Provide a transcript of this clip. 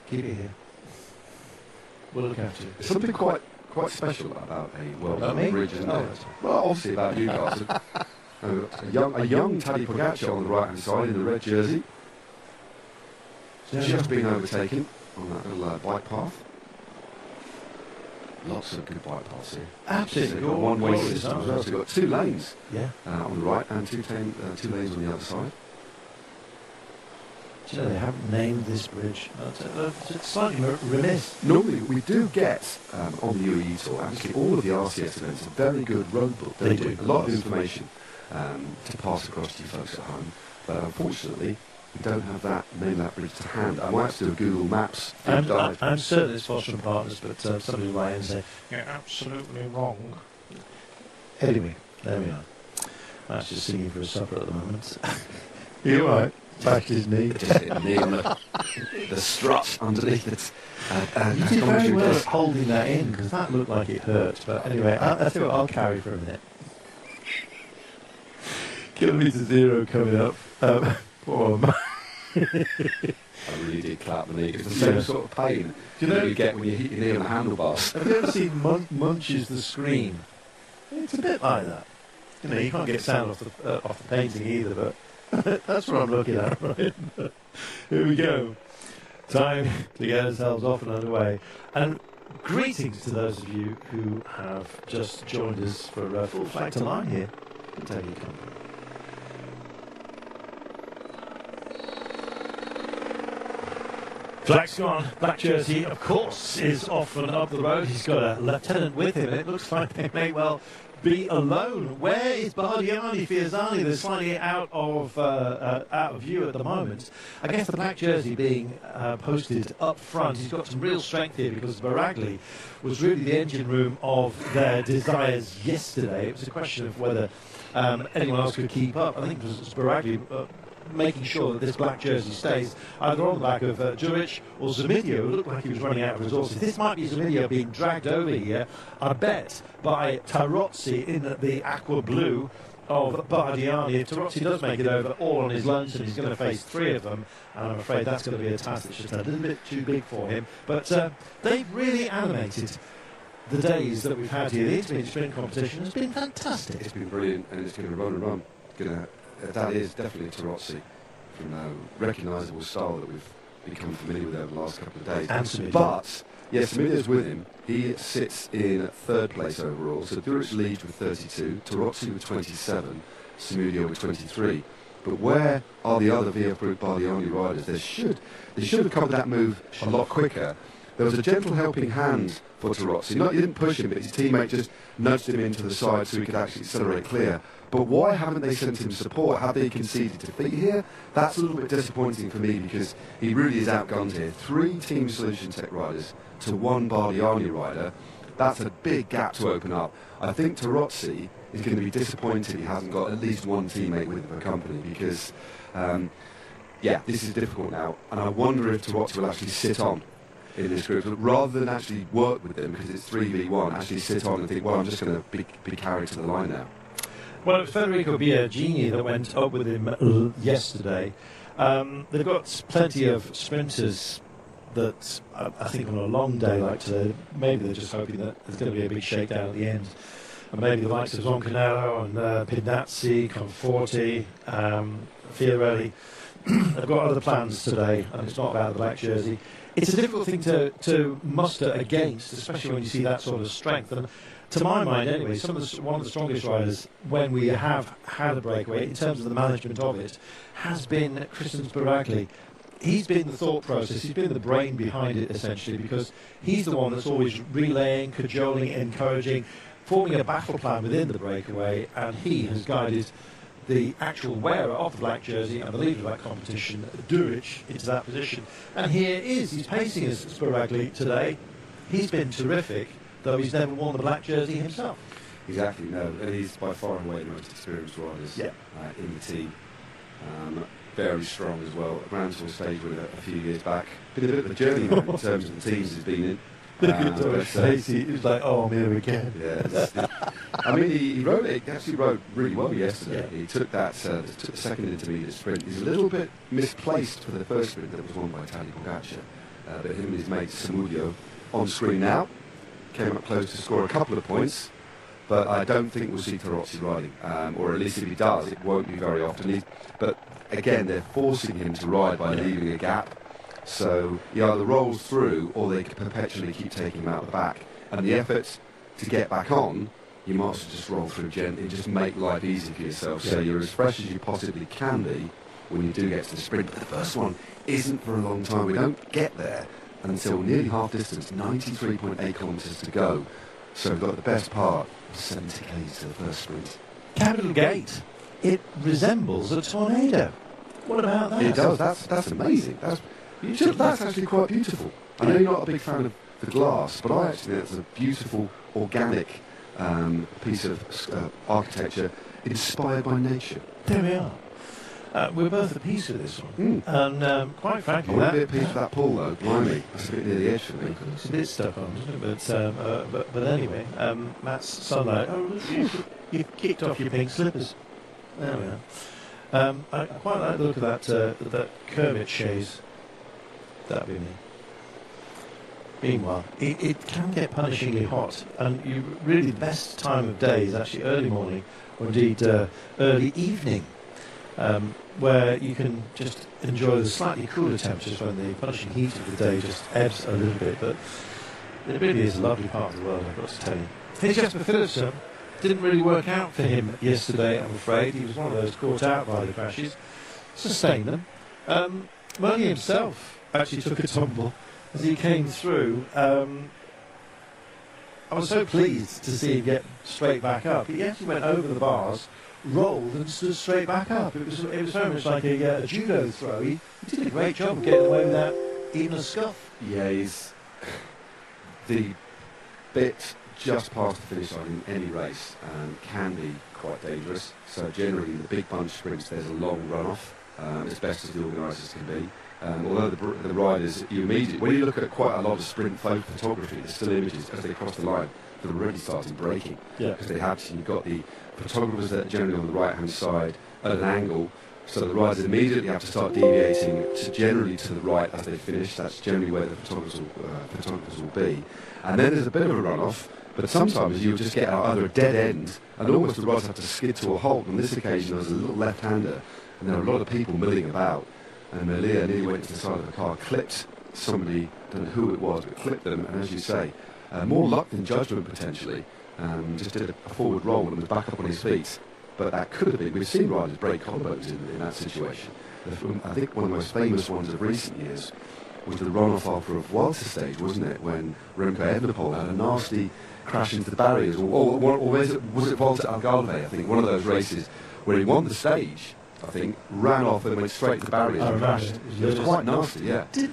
Keep it here. We'll look after you. There's something quite special about a World Cup bridge, isn't there? Well, obviously about you guys. A young Tadej Pogacar on the right-hand side in the red jersey. Just being overtaken on that little bike path. Lots of good bike paths here. Absolutely. Got one-way system as well. So you've got 2 lanes on the right and 2 lanes on the other side. Do you know, they haven't named this bridge. It's slightly remiss. Normally, we do get on the UAE Tour, actually all of the RCS events, a very good road book. They do. A lot of information to pass across to you folks at home. But unfortunately, we don't have that bridge to hand. I might have to do a Google Maps deep dive. I'm certain it's Foster and Partners, but somebody will write in and say, you're absolutely wrong. Anyway, there we are. Matt's just singing for his supper at the moment. You're right. Back to his knee. Just hit the knee on the strut underneath it. You did very well at holding that in, because that looked like it hurt. But anyway, I tell you what, I'll carry for a minute. Kilometre 0 coming up. Poor man. I really did clap the knee. It's the same sort of pain you get when you hit your knee on the handlebars. Have you ever seen Munch's The Scream? It's a bit like that. You know, you can't get sound off the painting either, but that's what I'm looking at, right? Here we go. Time to get ourselves off and underway. And greetings to those of you who have just joined us for Full Flag to Line here at Daily Company. Flag's gone. Black jersey, of course, is off and up the road. He's got a lieutenant with him. It looks like they may well be alone. Where is Bardiani Fiazzani? They're slightly out of view at the moment. I guess the black jersey being posted up front. He's got some real strength here because Baragli was really the engine room of their desires yesterday. It was a question of whether anyone else could keep up. I think it was Baragli making sure that this black jersey stays either on the back of Juric or Zamidio, who looked like he was running out of resources. This might be Zamidio being dragged over here, I bet, by Tarozzi in the aqua blue of Bardiani. If Tarozzi does make it over all on his lonesome, he's going to face 3 of them, and I'm afraid that's going to be a task that's just a little bit too big for him. But they've really animated the days that we've had here. The intermediate sprint competition has been fantastic. It's been brilliant, and it's going to run and run. That is definitely Tarozzi, from a recognisable style that we've become familiar with over the last couple of days. And but, yes, Samidio's with him. He sits in 3rd place overall. So Duric leads with 32, Tarozzi with 27, Samudio with 23. But where are the other Via Bardiani riders? They should have covered that move a lot quicker. There was a gentle helping hand for Tarozzi. He didn't push him, but his teammate just nudged him into the side so he could actually accelerate clear. But why haven't they sent him support? Have they conceded defeat here? That's a little bit disappointing for me because he really is outgunned here. 3 Team Solution Tech riders to 1 Bardiani rider. That's a big gap to open up. I think Tarozzi is going to be disappointed he hasn't got at least 1 teammate with him for company because, this is difficult now. And I wonder if Tarozzi will actually sit on in this group rather than actually work with them because it's 3v1, actually sit on and think, well, I'm just going to be carried to the line now. Well, it was Federico Biagini that went up with him yesterday. They've got plenty of sprinters that I think on a long day like today, maybe they're just hoping that there's going to be a big shakedown at the end. And maybe the likes of Zoncanello and Pinazzi, Conforti, Fiorelli have got other plans today, and it's not about the black jersey. It's a difficult thing to muster against, especially when you see that sort of strength. And to my mind, anyway, one of the strongest riders when we have had a breakaway, in terms of the management of it, has been Christian Baragli. He's been the thought process, he's been the brain behind it, essentially, because he's the one that's always relaying, cajoling, encouraging, forming a battle plan within the breakaway, and he has guided the actual wearer of the black jersey and the leader of that competition, Duric, into that position. And here he's pacing us, Baragli, today. He's been terrific, though he's never worn the black jersey himself. Exactly, no, and he's by far and away the most experienced riders in the team. Very strong as well. A Grand Tour stage winner a few years back. Been a bit of a journeyman in terms of the teams he's been in. Look at Doric face, he was like, oh, I'm here again. Yeah, I mean, he actually rode really well yesterday. He took the 2nd intermediate sprint. He's a little bit misplaced for the first sprint that was won by Tadej Pogacar. but him and his mate Samudio on screen now. Came up close to score a couple of points, but I don't think we'll see Tarozzi riding, or at least if he does, it won't be very often. But again, they're forcing him to ride by leaving a gap, so he either rolls through or they can perpetually keep taking him out the back. And the effort to get back on, you might as well just roll through gently, just make life easy for yourself, so you're as fresh as you possibly can be when you do get to the sprint. But the first one isn't for a long time. We don't get there until nearly half distance, 93.8 kilometres to go. So we've got the best part, 70 k's to the first sprint. Capital Gate. It resembles a tornado. What about that? It does. That's amazing. That's actually quite beautiful. I know you're not a big fan of the glass, but I actually think it's a beautiful, organic piece of architecture inspired by nature. There we are. We're both at peace with this one. And quite frankly, I want to be at peace with that pool, though. Blimey, that's a bit near the edge for me. It's a bit stuck on, isn't it? But anyway, Matt's sunlight. Oh, look, you kicked off your pink slippers. There we are. I quite like the look of that Kermit chaise. That'd be me. Meanwhile, it can get punishingly hot, and really the best time of day is actually early morning, or indeed early evening, where you can just enjoy the slightly cooler temperatures when the punishing heat of the day just ebbs a little bit. But it really is a lovely part of the world, I've got to tell you. Here's Jasper Philipson. Didn't really work out for him yesterday, I'm afraid. He was one of those caught out by the crashes. Sustained them. Murray himself actually took a tumble as he came through. I was so pleased to see him get straight back up. He actually went over the bars, rolled and stood straight back up. It was very much like a judo throw. He did a great job of getting away without even a scuff. Yeah, he's the bit just past the finish line in any race can be quite dangerous. So generally in the big bunch sprints there's a long runoff, as best as the organisers can be. Although the riders, when you look at quite a lot of sprint photography, there's still images as they cross the line that are already starting braking. Because they have to, you've got the photographers that are generally on the right hand side at an angle, so the riders immediately have to start deviating generally to the right as they finish. That's generally where the photographers will be. And then there's a bit of a runoff, but sometimes you'll just get either a dead end and almost the riders have to skid to a halt. On this occasion there was a little left-hander and there were a lot of people milling about, and Malia nearly went to the side of the car, clipped somebody, don't know who it was, but clipped them, and as you say, more luck than judgment potentially, just did a forward roll and was back up on his feet. But that could have been, we've seen riders break collarbones in that situation. I think one of the most famous ones of recent years was the runoff after a Vuelta stage, wasn't it, when Remco Evenepoel had a nasty crash into the barriers, or was it Vuelta Algarve, I think, one of those races where he won the stage, I think, ran off and went straight to the barriers and crashed. It was quite nasty, yeah.